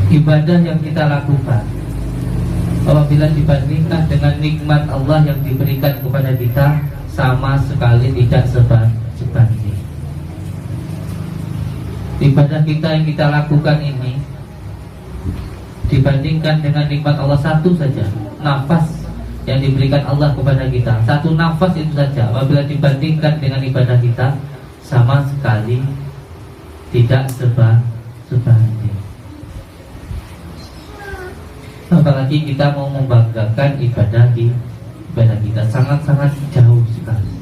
ibadah yang kita lakukan apabila dibandingkan dengan nikmat Allah yang diberikan kepada kita, sama sekali tidak sebanding. Ibadah kita yang kita lakukan ini dibandingkan dengan nikmat Allah satu saja, nafas yang diberikan Allah kepada kita, satu nafas itu saja, apabila dibandingkan dengan ibadah kita, sama sekali tidak sebanding. Apalagi kita mau membanggakan ibadah kita, sangat-sangat jauh sekali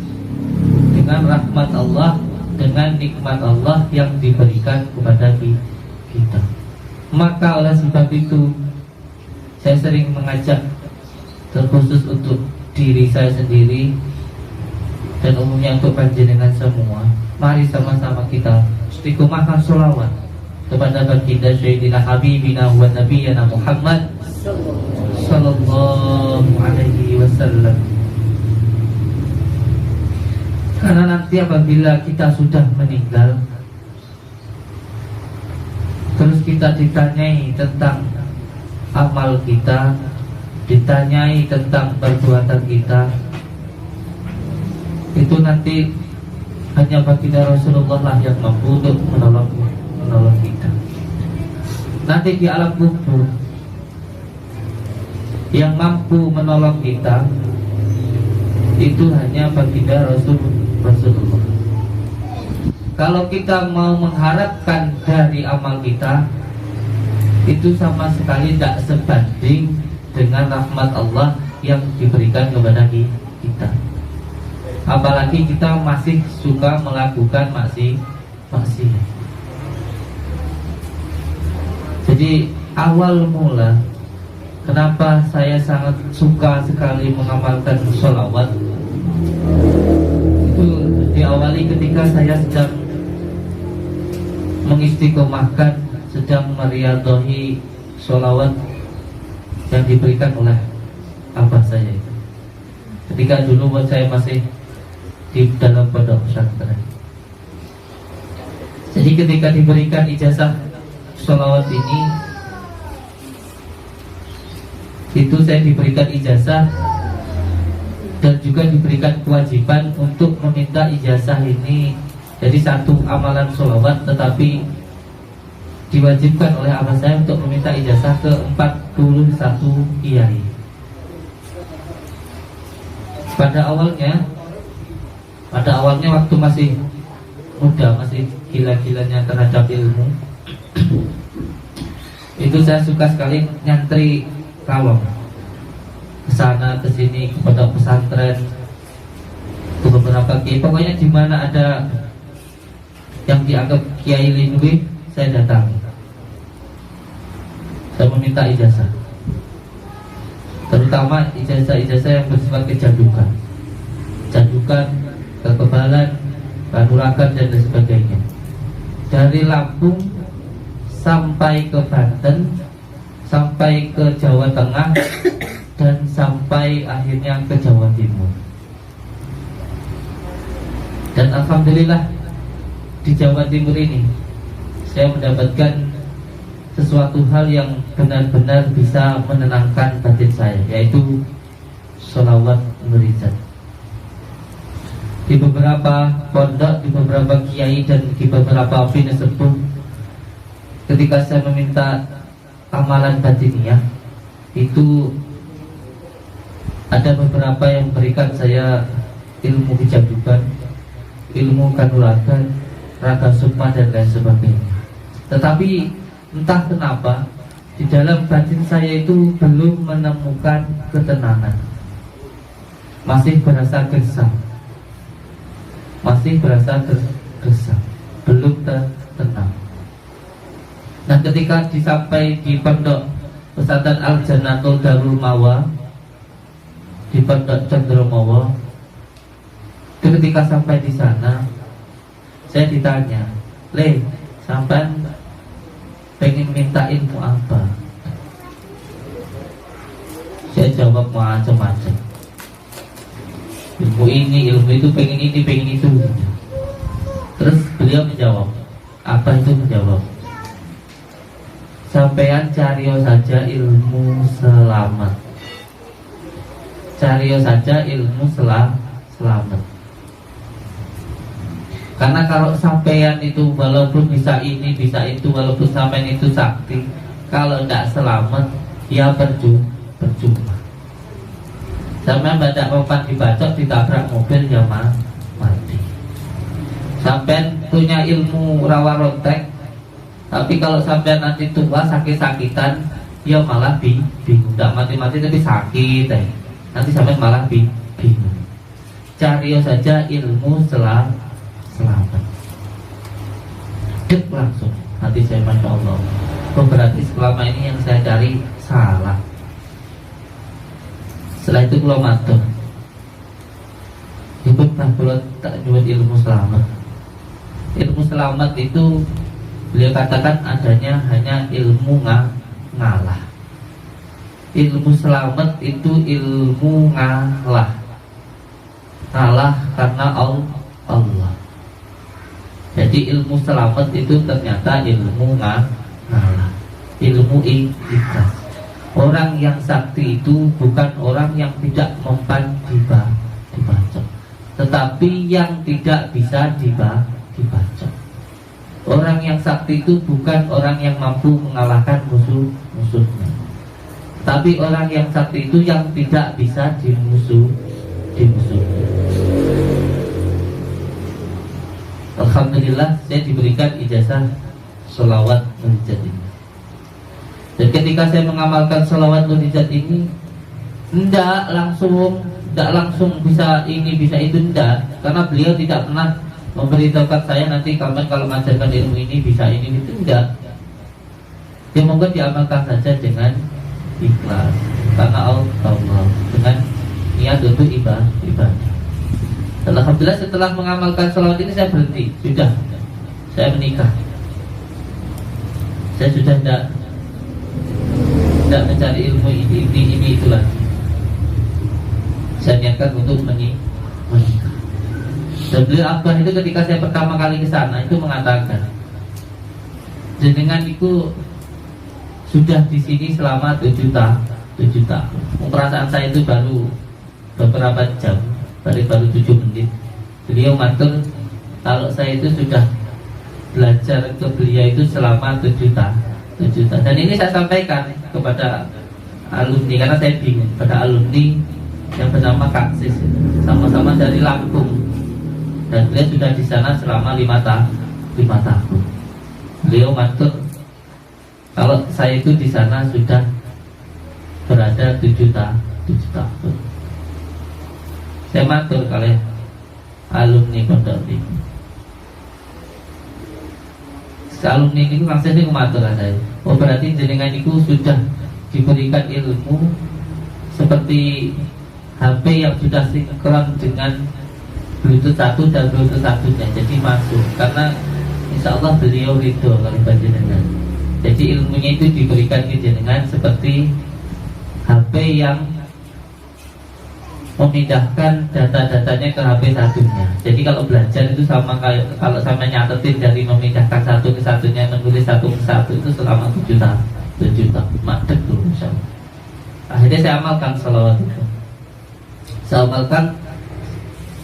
dengan rahmat Allah, dengan nikmat Allah yang diberikan kepada kita. Maka oleh sebab itu saya sering mengajak, terkhusus untuk diri saya sendiri dan umumnya untuk panjenengan semua, mari sama-sama kita istiqomahkan sholawat kepada baginda Sayyidina Habibina wa Nabiyana Muhammad sallallahu alaihi wasallam. Karena nanti apabila kita sudah meninggal, terus kita ditanyai tentang amal kita, ditanyai tentang perbuatan kita, itu nanti hanya baginda Rasulullah lah yang mampu untuk menolong kita. Nanti di alam kubur yang mampu menolong kita itu hanya baginda Rasulullah. Kalau kita mau mengharapkan dari amal kita, itu sama sekali tidak sebanding dengan rahmat Allah yang diberikan kepada kita. Apalagi kita masih suka melakukan maksiat. Jadi awal mula kenapa saya sangat suka sekali mengamalkan sholawat, itu diawali ketika saya sedang mengistiqomahkan, sedang meriadhahi sholawat yang diberikan oleh abah saya itu. Ketika dulu saya masih di dalam pondok pesantren. Jadi ketika diberikan ijazah sholawat ini, itu saya diberikan ijazah dan juga diberikan kewajiban untuk meminta ijazah ini. Jadi satu amalan sholawat, tetapi diwajibkan oleh abah saya untuk meminta ijazah ke 41 kiai. Pada awalnya waktu masih muda, masih gila-gilanya terhadap ilmu, itu saya suka sekali nyantri kalong kesana kesini ke pondok pesantren, ke beberapa kiai. Pokoknya di mana ada yang dianggap kiai lingui, saya datang. Saya meminta ijazah, terutama ijazah-ijazah yang bersifat kecandukan, kekebalan, kanuragan dan lain sebagainya. Dari Lampung sampai ke Banten, sampai ke Jawa Tengah, dan sampai akhirnya ke Jawa Timur. Dan alhamdulillah di Jawa Timur ini saya mendapatkan sesuatu hal yang benar-benar bisa menenangkan batin saya, yaitu sholawat murizat. Di beberapa pondok, di beberapa kiai dan di beberapa bina sepuh, ketika saya meminta amalan batiniah, itu ada beberapa yang memberikan saya ilmu kecandukan, ilmu kanuragan, raga sukma dan lain sebagainya. Tetapi entah kenapa di dalam batin saya itu belum menemukan ketenangan, masih berasa gersang, belum tenang. Nah, ketika disampai di pondok pesantren Al Jannatul Darul Mawa di pondok Cendromowo, ketika sampai di sana saya ditanya, "Le, sampai pengen minta ilmu apa?" Saya jawab macam-macam. Ilmu ini, ilmu itu, pengen ini, pengen itu. Terus beliau menjawab, apa itu menjawab? sampean cariyo saja ilmu selamat. Cariyo saja ilmu selamat. Karena kalau sampean itu walaupun bisa ini, bisa itu, walaupun sampean itu sakti, kalau tidak selamat, ya percuma. Sampean badak papan dibacok, ditabrak mobil, ya mati. Sampean punya ilmu rawa rontek, tapi kalau sampean nanti tua sakit-sakitan, ya malah bingung. Tidak mati-mati tapi sakit, nanti sampean malah bingung. Cari saja ilmu selamat. Dek langsung hati saya, Masya Allah. Oh, berarti selama ini yang saya cari salah. Setelah itu kalau matur, ibu kalau tak nyuwun ilmu selamat. Ilmu selamat itu beliau katakan adanya hanya ilmu ngalah. Ilmu selamat itu ilmu ngalah. Ngalah karena Allah. Jadi ilmu selamat itu ternyata ilmu ngalah, ilmu ikhlas. Orang yang sakti itu bukan orang yang tidak mempan dibacok, tetapi yang tidak bisa dibacok. Orang yang sakti itu bukan orang yang mampu mengalahkan musuhnya, tapi orang yang sakti itu yang tidak bisa dimusuhi. Alhamdulillah saya diberikan ijazah sholawat munajat ini. Dan ketika saya mengamalkan sholawat munajat ini, tidak langsung bisa ini bisa itu, tidak. Karena beliau tidak pernah memberitahukan saya nanti kapan kalau mengajarkan ilmu ini bisa ini itu, tidak. Dia monggo diamalkan saja dengan ikhlas karena Allah, dengan niat untuk ibadah. Alhamdulillah setelah mengamalkan sholawat ini saya berhenti, sudah saya menikah. Saya sudah tidak mencari ilmu ini itu lagi. Saya niatkan untuk menikah. Dan beliau Abah itu ketika saya pertama kali ke sana itu mengatakan, jenengan itu sudah di sini selama 7 tahun. Perasaan saya itu baru beberapa jam, baru 7 menit. Beliau matur, kalau saya itu sudah belajar ke beliau itu selama 7 tahun. Dan ini saya sampaikan kepada alumni, karena saya bingung pada alumni yang bernama Kak Sis, sama-sama dari Lampung, dan beliau sudah di sana selama 5 tahun. Beliau matur, kalau saya itu di sana sudah berada 7 tahun. Saya matur kalian alumni pondok ini. Alumni ini langsung ini matur saya. Oh, berarti jenengan itu sudah diberikan ilmu seperti HP yang sudah sinkron dengan Bluetooth 1 dan Bluetooth 1-nya, jadi masuk. Karena insya Allah beliau ridho kalau jenengan. Jadi ilmunya itu diberikan ke jenengan seperti HP yang memindahkan data-datanya ke HP satunya. Jadi kalau belajar itu sama kayak kalau sama nyatetin dari memindahkan satu ke satunya, menulis satu ke satu itu selama 7 tahun. Madek dulu insyaallah. Akhirnya saya amalkan sholawat itu. Saya amalkan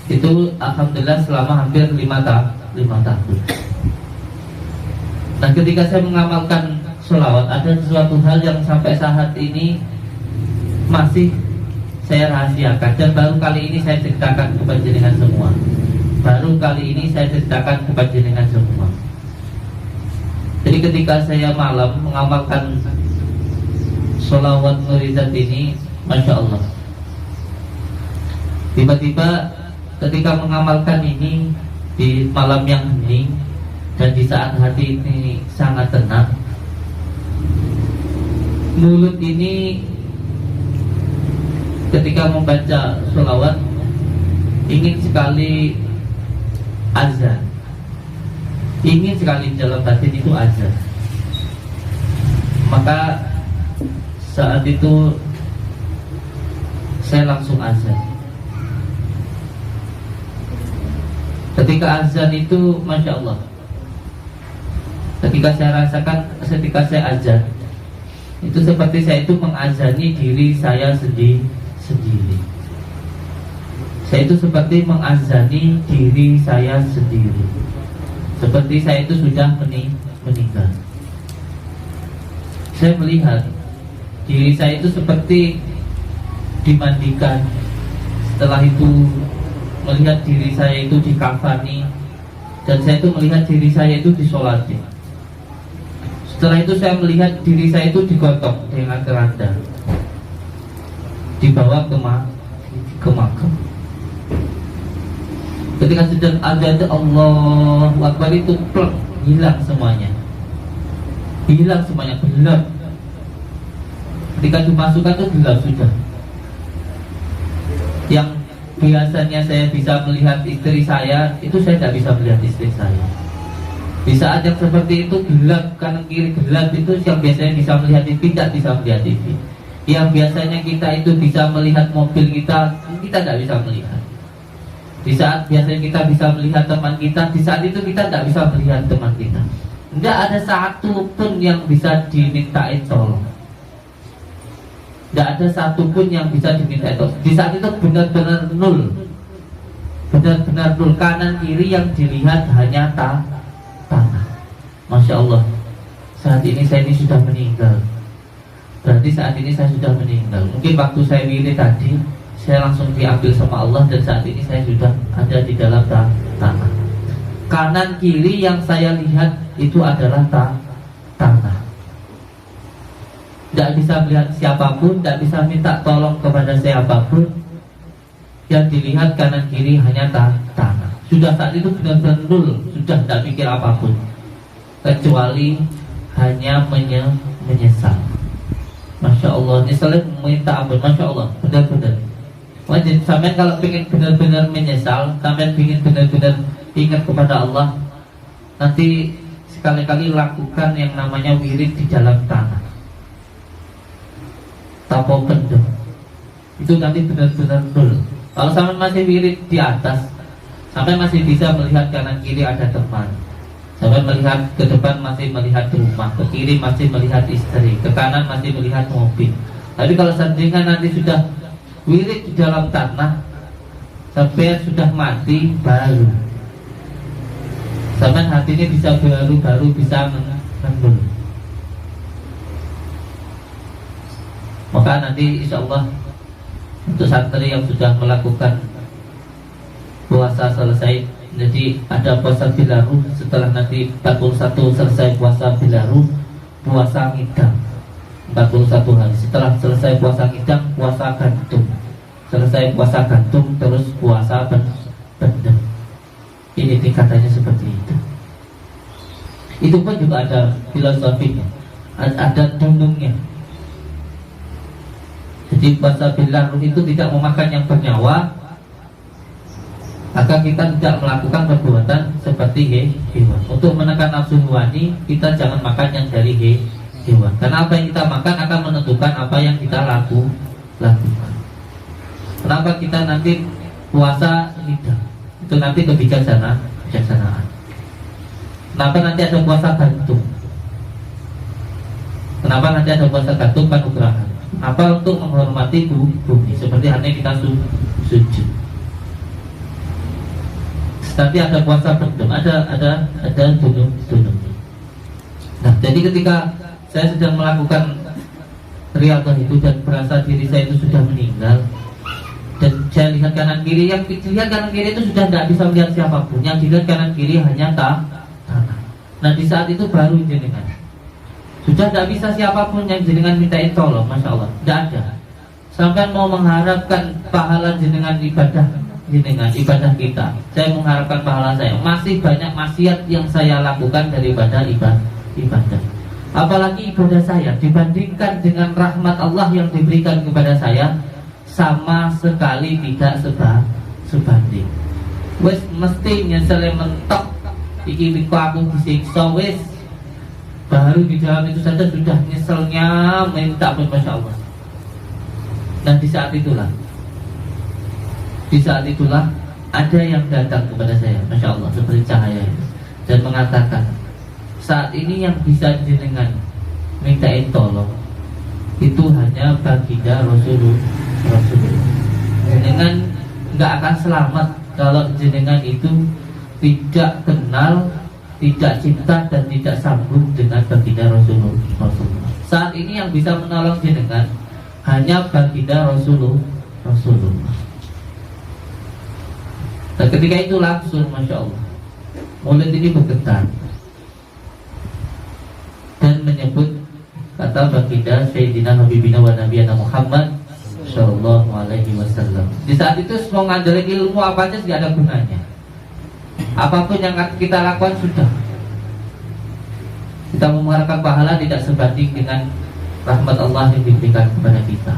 itu alhamdulillah selama hampir 5 tahun. Nah, ketika saya mengamalkan sholawat, ada sesuatu hal yang sampai saat ini masih saya rahasiakan, dan baru kali ini saya ceritakan kepada jenengan semua. Jadi ketika saya malam mengamalkan sholawat murizat ini, Masya Allah, tiba-tiba ketika mengamalkan ini di malam yang hening dan di saat hati ini sangat tenang, mulut ini ketika membaca sholawat ingin sekali azan, ingin sekali dalam batin itu azan. Maka saat itu saya langsung azan. Ketika azan itu Masya Allah, Ketika saya rasakan, ketika saya azan, itu seperti saya itu mengazani diri saya sendiri. Saya itu seperti mengazani diri saya sendiri. Seperti saya itu sudah meninggal. Saya melihat diri saya itu seperti dimandikan. Setelah itu melihat diri saya itu dikafani, dan saya itu melihat diri saya itu disolati. Setelah itu saya melihat diri saya itu digotong dengan keranda, dibawa ke makam. Ketika sudah ada Allahu Akbar itu plek, hilang semuanya. Hilang semuanya, gelap. Ketika dimasukkan itu gelap sudah. Yang biasanya saya bisa melihat istri saya, itu saya tidak bisa melihat istri saya. Di saat yang seperti itu gelap, kanan kiri gelap, itu yang biasanya bisa melihat TV tidak bisa melihat TV. Yang biasanya kita itu bisa melihat mobil kita tidak bisa melihat. Di saat biasanya kita bisa melihat teman kita, di saat itu kita tidak bisa melihat teman kita. Tidak ada satu pun yang bisa dimintain tolong. Tidak ada satu pun yang bisa dimintain tolong. Di saat itu benar-benar nul. Benar-benar nul. Kanan kiri yang dilihat hanya tanah. Masya Allah. Saat ini saya ini sudah meninggal. Berarti saat ini saya sudah meninggal. Mungkin waktu saya wirid tadi, saya langsung diambil sama Allah, dan saat ini saya sudah ada di dalam tanah. Kanan kiri yang saya lihat itu adalah tanah. Tidak bisa melihat siapapun, tidak bisa minta tolong kepada siapapun. Yang dilihat kanan kiri hanya tanah. Sudah saat itu benar-benar nul, sudah tidak pikir apapun, kecuali hanya menyesal. Masya Allah, nyesalnya meminta ampun. Masya Allah, benar-benar. Wajib sampai kalau ingin benar-benar menyesal, sampai ingin benar-benar ingat kepada Allah, nanti sekali-kali lakukan yang namanya wirid di dalam tanah. Tapo kendem. Itu nanti benar-benar nul. Kalau sampai masih wirid di atas, sampai masih bisa melihat kanan kiri ada teman, sampai melihat ke depan masih melihat rumah, ke kiri masih melihat istri, ke kanan masih melihat mobil. Tapi kalau seandainya nanti sudah wirid di dalam tanah, sampai sudah mati baru, sampai hatinya bisa baru bisa menembus. Maka nanti insya Allah untuk santri yang sudah melakukan puasa selesai, jadi ada puasa bilaru, setelah nanti 41 selesai puasa bilaru, puasa ngidam 41 hari. Setelah selesai puasa ngidam, puasa gantung. Selesai puasa gantung, terus puasa bendem. Ini tingkatannya seperti itu. Itu pun juga ada filosofinya, ada dunungnya. Jadi puasa bilaru itu tidak memakan yang bernyawa, maka kita tidak melakukan perbuatan seperti hewan. Untuk menekan nafsu hewani, kita jangan makan yang dari hewan. Karena apa yang kita makan akan menentukan apa yang kita lakukan. Kenapa kita nanti puasa lidah? Itu nanti kebijaksanaan. Kenapa nanti ada puasa gantung? Kenapa nanti ada puasa gantung panugrahan? Apa untuk menghormati bumi, seperti halnya kita sujud. Tapi ada puasa bendem, ada dunung. Nah, jadi ketika saya sedang melakukan riyadhah itu dan berasa diri saya itu sudah meninggal, dan saya lihat kanan kiri, yang dilihat kanan kiri itu sudah tidak bisa melihat siapapun, yang dilihat kanan kiri hanya tanah. Nah, di saat itu baru jenengan sudah tidak bisa siapapun yang jenengan mintain tolong. Masya Allah, tidak ada. Sampai mau mengharapkan pahala jenengan ibadah kita, saya mengharapkan pahala saya. Masih banyak maksiat yang saya lakukan daripada ibadah. Apalagi ibadah saya dibandingkan dengan rahmat Allah yang diberikan kepada saya, sama sekali tidak sebanding. Wes mesti nyesel mentok, iki biko aku disiksa wes. Baru di dalam itu saja sudah nyeselnya minta ampun. Masya Allah. Dan di saat itulah ada yang datang kepada saya, Masya Allah, seperti cahaya itu, dan mengatakan, saat ini yang bisa jenengan mintain tolong itu hanya baginda Rasulullah. Jenengan nggak akan selamat kalau jenengan itu tidak kenal, tidak cinta dan tidak sambung dengan baginda Rasulullah. Saat ini yang bisa menolong jenengan hanya baginda Rasulullah. Dan ketika itu langsung, masya Allah, mulut ini bergetar dan menyebut kata baginda Sayyidina Habibina wa Nabiyana Muhammad Sallallahu Alaihi Wasallam. Di saat itu mau ngandelin ilmu apa aja tidak ada gunanya. Apapun yang kita lakukan sudah. Kita mengharapkan pahala tidak sebanding dengan rahmat Allah yang diberikan kepada kita.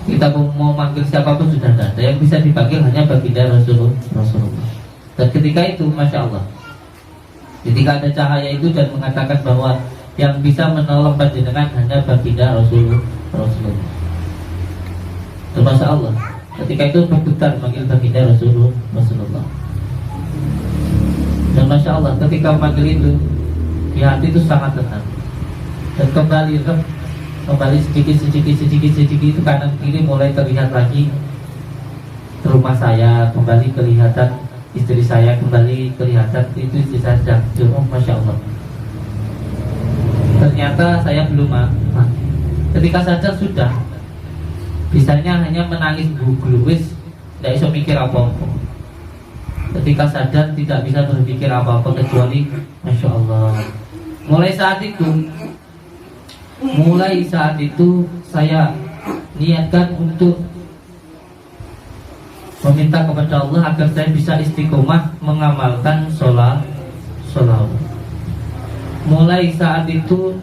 Kita mau manggil siapapun sudah ada. Yang bisa dipanggil hanya baginda Rasulullah. Dan ketika itu, masya Allah, ketika ada cahaya itu dan mengatakan bahwa yang bisa menolong panjenengan hanya baginda Rasulullah. Dan masya Allah, ketika itu bergetar manggil baginda Rasulullah. Dan masya Allah, ketika memanggil itu, di hati itu sangat tenang. Dan kembali sedikit itu kanan kiri mulai terlihat lagi rumah saya, kembali kelihatan istri saya, kembali kelihatan itu istri saya sedang tidur. Masya Allah, ternyata saya belum mati. Ketika sadar sudah, bisanya hanya menangis gluwis, tidak bisa mikir apa-apa. Ketika sadar tidak bisa berpikir apa-apa kecuali masya Allah. Mulai saat itu saya niatkan untuk meminta kepada Allah agar saya bisa istiqomah mengamalkan sholawat. Mulai saat itu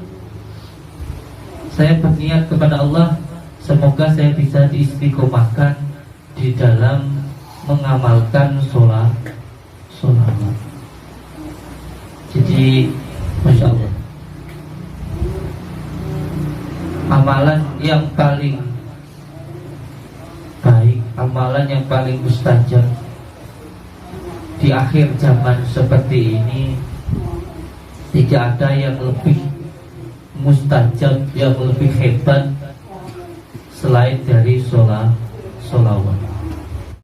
saya berniat kepada Allah, semoga saya bisa diistiqomahkan di dalam mengamalkan sholawat. Jadi masya Allah, amalan yang paling baik, amalan yang paling mustajab di akhir zaman seperti ini, tidak ada yang lebih mustajab, yang lebih hebat selain dari sholawat.